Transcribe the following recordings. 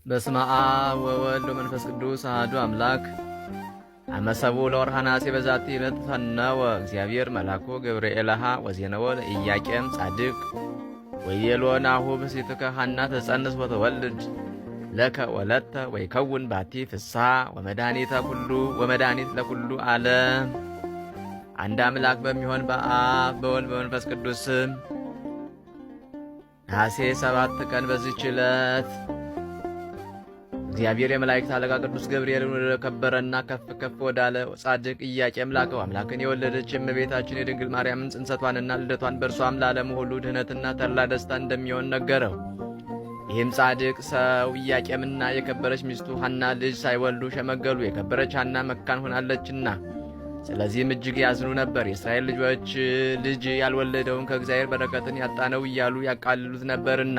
በስመ አብ ወወልድ ወመንፈስ ቅዱስ አሐዱ አምላክ። አመሰቡ ለወርኃ ነሐሴ በዛቲ ዕለት ፈነወ እግዚአብሔር መልአኮ ገብርኤልሃ ወዜነወ ለኢያቄም ጻድቅ ወይቤሎ ናሁ ብእሲትከ ሐና ትጸንስ ወትወልድ ለከ ወለተ ወይከውን ባቲ ፍስሐ ወመድኃኒት ለኩሉ ዓለም። አንድ አምላክ በሚሆን በአብ በወልድ በመንፈስ ቅዱስ ስም ነሐሴ 7 ቀን በዚህች ዕለት እግዚአብሔር የመላእክት አለቃ ቅዱስ ገብርኤልን ወደ ከበረና ከፍ ከፍ ወዳለ ጻድቅ ኢያቄም ላከው። አምላክን የወለደች እመቤታችን የድንግል ማርያምን ጽንሰቷንና ልደቷን በእርሷም ለዓለሙ ሁሉ ድኅነትና ተድላ ደስታ እንደሚሆን ነገረው። ይህም ጻድቅ ሰው ኢያቄምና የከበረች ሚስቱ ሐና ልጅ ሳይወልዱ ሸመገሉ። የከበረች ሐና መካን ሆናለችና ስለዚህም እጅግ ያዝኑ ነበር። የእስራኤል ልጆች ልጅ ያልወለደውን ከእግዚአብሔር በረከትን ያጣነው እያሉ ያቃልሉት ነበርና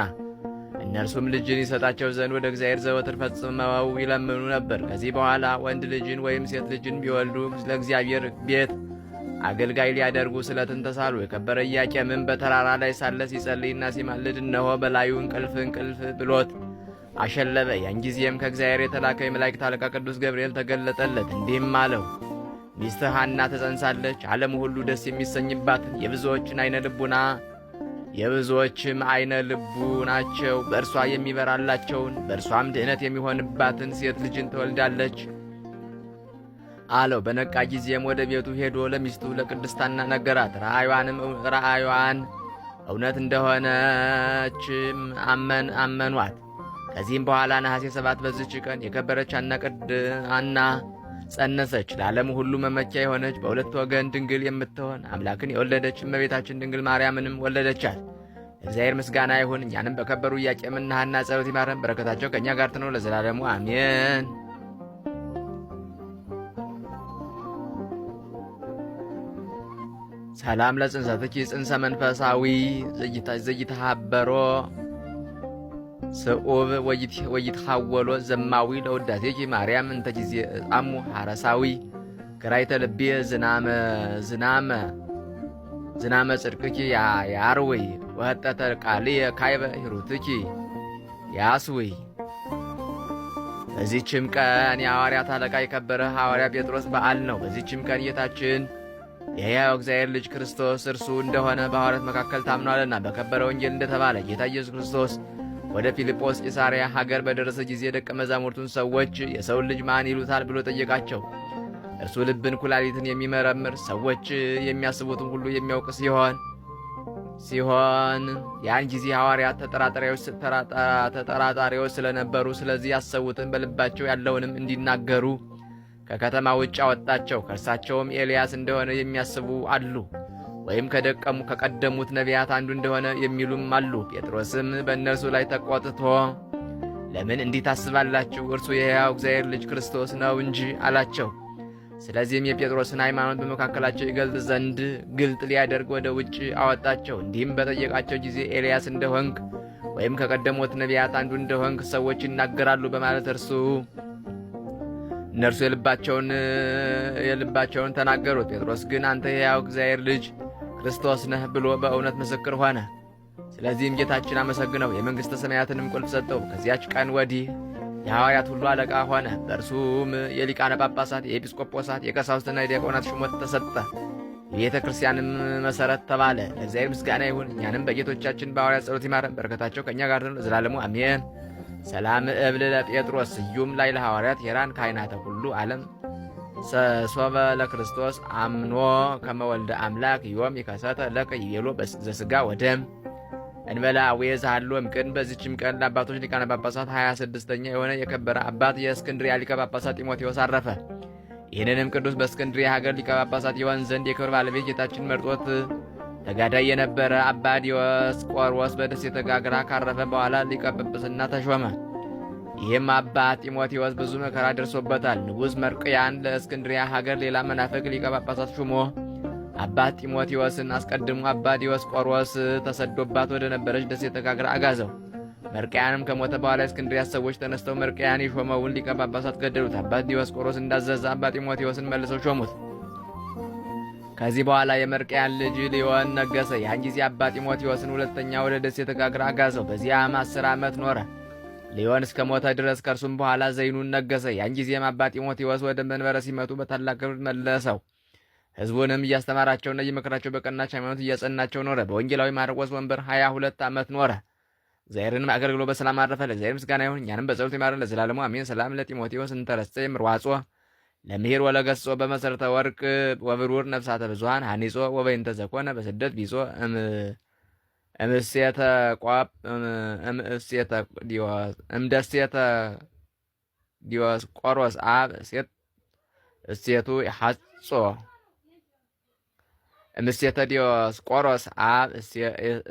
እነርሱም ልጅን ይሰጣቸው ዘንድ ወደ እግዚአብሔር ዘወትር ፈጽመው ይለምኑ ነበር። ከዚህ በኋላ ወንድ ልጅን ወይም ሴት ልጅን ቢወልዱ ለእግዚአብሔር ቤት አገልጋይ ሊያደርጉ ስለትን ተሳሉ። የከበረ ኢያቄምም በተራራ ላይ ሳለ ሲጸልይና ሲማልድ እነሆ በላዩ እንቅልፍ ብሎት አሸለበ። ያን ጊዜም ከእግዚአብሔር የተላከ የመላእክት አለቃ ቅዱስ ገብርኤል ተገለጠለት፣ እንዲህም አለው፦ ሚስትህ ሐና ትጸንሳለች፣ ዓለሙ ሁሉ ደስ የሚሰኝባትን የብዙዎችም አይነ ልቡ ናቸው በእርሷ የሚበራላቸውን በእርሷም ድኅነት የሚሆንባትን ሴት ልጅን ትወልዳለች አለው። በነቃ ጊዜም ወደ ቤቱ ሄዶ ለሚስቱ ለቅድስት ሐና ነገራት። ራእዩዋን እውነት እንደሆነችም አመኗት። ከዚህም በኋላ ነሐሴ 7 በዚች ቀን የከበረች ሐና ጸነሰች። ለዓለሙ ሁሉ መመኪያ የሆነች በሁለት ወገን ድንግል የምትሆን አምላክን የወለደች እመቤታችን ድንግል ማርያምንም ወለደቻት። እግዚአብሔር ምስጋና ይሁን። እኛንም በከበሩ ኢያቄምና ሐና ጸሎት ይማረን፣ በረከታቸው ከእኛ ጋር ትኖር ለዘላለሙ አሜን። ሰላም ለጽንሰትኪ ጽንሰ መንፈሳዊ ዘይተሃበሮ ስዑብ ወይትሐወሎ ዘማዊ ለውዳሴኪ ማርያም እንተ ጊዜ ጣሙ ሐረሳዊ ግራይተ ልቤ ዝናመ ጽድቅኪ ያርዊ ወህጠተ ቃልየ ካይበ ሂሩትኪ ያስዊ። በዚህችም ቀን የሐዋርያት አለቃ የከበረ ሐዋርያ ጴጥሮስ በዓል ነው። በዚህችም ቀን ጌታችን የሕያው እግዚአብሔር ልጅ ክርስቶስ እርሱ እንደሆነ በሐዋርያት መካከል ታምኗልና በከበረ ወንጌል እንደተባለ ጌታ ኢየሱስ ክርስቶስ ወደ ፊልጶስ ቂሳርያ ሀገር በደረሰ ጊዜ ደቀ መዛሙርቱን ሰዎች የሰውን ልጅ ማን ይሉታል ብሎ ጠየቃቸው። እርሱ ልብን ኩላሊትን የሚመረምር ሰዎች የሚያስቡትን ሁሉ የሚያውቅ ሲሆን ያን ጊዜ ሐዋርያት ተጠራጣሪዎች ስለነበሩ ስለዚህ ያሰቡትን በልባቸው ያለውንም እንዲናገሩ ከከተማ ውጭ አወጣቸው። ከእርሳቸውም ኤልያስ እንደሆነ የሚያስቡ አሉ፣ ወይም ከቀደሙት ነቢያት አንዱ እንደሆነ የሚሉም አሉ። ጴጥሮስም በእነርሱ ላይ ተቆጥቶ ለምን እንዲህ ታስባላችሁ? እርሱ የሕያው እግዚአብሔር ልጅ ክርስቶስ ነው እንጂ አላቸው። ስለዚህም የጴጥሮስን ሃይማኖት በመካከላቸው ይገልጥ ዘንድ ግልጥ ሊያደርግ ወደ ውጭ አወጣቸው። እንዲህም በጠየቃቸው ጊዜ ኤልያስ እንደሆንክ ወይም ከቀደሙት ነቢያት አንዱ እንደሆንክ ሰዎች ይናገራሉ በማለት እነርሱ የልባቸውን ተናገሩት። ጴጥሮስ ግን አንተ የሕያው እግዚአብሔር ልጅ ክርስቶስ ነህ ብሎ በእውነት ምስክር ሆነ። ስለዚህም ጌታችን አመሰግነው፣ የመንግሥተ ሰማያትንም ቁልፍ ሰጠው። ከዚያች ቀን ወዲህ የሐዋርያት ሁሉ አለቃ ሆነ። በእርሱም የሊቃነ ጳጳሳት፣ የኤጲስቆጶሳት፣ የቀሳውስትና የዲያቆናት ሹመት ተሰጠ። የቤተ ክርስቲያንም መሠረት ተባለ። ለእግዚአብሔር ምስጋና ይሁን። እኛንም በጌቶቻችን በሐዋርያት ጸሎት ይማረን፣ በረከታቸው ከእኛ ጋር ነው ለዘላለሙ አሜን። ሰላም እብል ለጴጥሮስ ስዩም ላይ ለሐዋርያት ሄራን ካህናተ ሁሉ ዓለም ሶበ ለክርስቶስ አምኖ ከመወልደ አምላክ ዮም ይከሰተ ለከ ይቤሎ ዘሥጋ ወደም እንበላ ወየዛሃሎ እምቅድም። በዚችም ቀን ለአባቶች ሊቃነ ጳጳሳት 26ኛ የሆነ የከበረ አባት የእስክንድርያ ሊቀ ጳጳሳት ጢሞቴዎስ አረፈ። ይህንንም ቅዱስ በእስክንድርያ ሀገር ሊቀ ጳጳሳት ይሆን ዘንድ የክብር ባለቤት ጌታችን መርጦት ተጋዳይ የነበረ አባ ዲዮስቆሮስ በደሴተ ጋግራ ካረፈ በኋላ ሊቀ ጵጵስና ተሾመ። ይህም አባት ጢሞቴዎስ ብዙ መከራ ደርሶበታል። ንጉሥ መርቅያን ለእስክንድርያ ሀገር ሌላ መናፍቅ ሊቀ ጳጳሳት ሹሞ አባት ጢሞቴዎስን አስቀድሞ አባ ዲዮስቆሮስ ተሰዶባት ወደ ነበረች ደሴተ ጋግራ አጋዘው። መርቅያንም ከሞተ በኋላ የእስክንድርያ ሰዎች ተነስተው መርቅያን የሾመውን ሊቀ ጳጳሳት ገደሉት። አባት ዲዮስቆሮስ እንዳዘዘ አባ ጢሞቴዎስን መልሰው ሾሙት። ከዚህ በኋላ የመርቅያን ልጅ ሊዮን ነገሰ። ያን ጊዜ አባ ጢሞቴዎስን ሁለተኛ ወደ ደሴተ ጋግራ አጋዘው። በዚያም 10 ዓመት ኖረ። ሊዮን እስከ ሞተ ድረስ ከእርሱም በኋላ ዘይኑን ነገሰ። ያን ጊዜም አባ ጢሞቴዎስ ወደ መንበረ ሲመቱ በታላቅ ክብር መለሰው። ሕዝቡንም እያስተማራቸውና እየመከራቸው በቀናች ሃይማኖት እያጸናቸው ኖረ። በወንጌላዊ ማርቆስ ወንበር 22 ዓመት ኖረ። እግዚአብሔርንም አገልግሎ በሰላም አረፈ። ለእግዚአብሔር ምስጋና ይሁን፣ እኛንም በጸሎቱ ይማረን ለዘላለሙ አሜን። ሰላም ለጢሞቴዎስ እንተረሰ ምርዋጾ ለምሄር ወለገጾ በመሰረተ ወርቅ ወብሩር ነፍሳተ ብዙኃን ሐኒጾ ወበይንተ ዘኮነ በስደት ቢጾ እምሴተ ቋብ እምደሴተ ዲዮስቆሮስ አብ እሴቱ ሐጾ እምሴተ ዲዮስቆሮስ አብ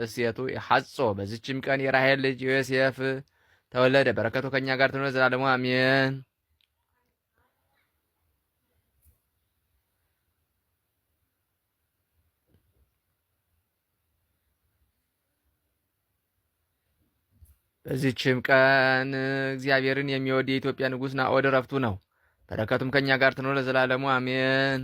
እሴቱ ሐጾ። በዚችም ቀን የራሔል ልጅ ዮሴፍ ተወለደ። በረከቱ ከእኛ ጋር ትኖር ዘላለሙ አሜን። በዚችም ቀን እግዚአብሔርን የሚወድ የኢትዮጵያ ንጉሥ ናዖድ ዕረፍቱ ነው። በረከቱም ከእኛ ጋር ትኖር ለዘላለሙ አሜን።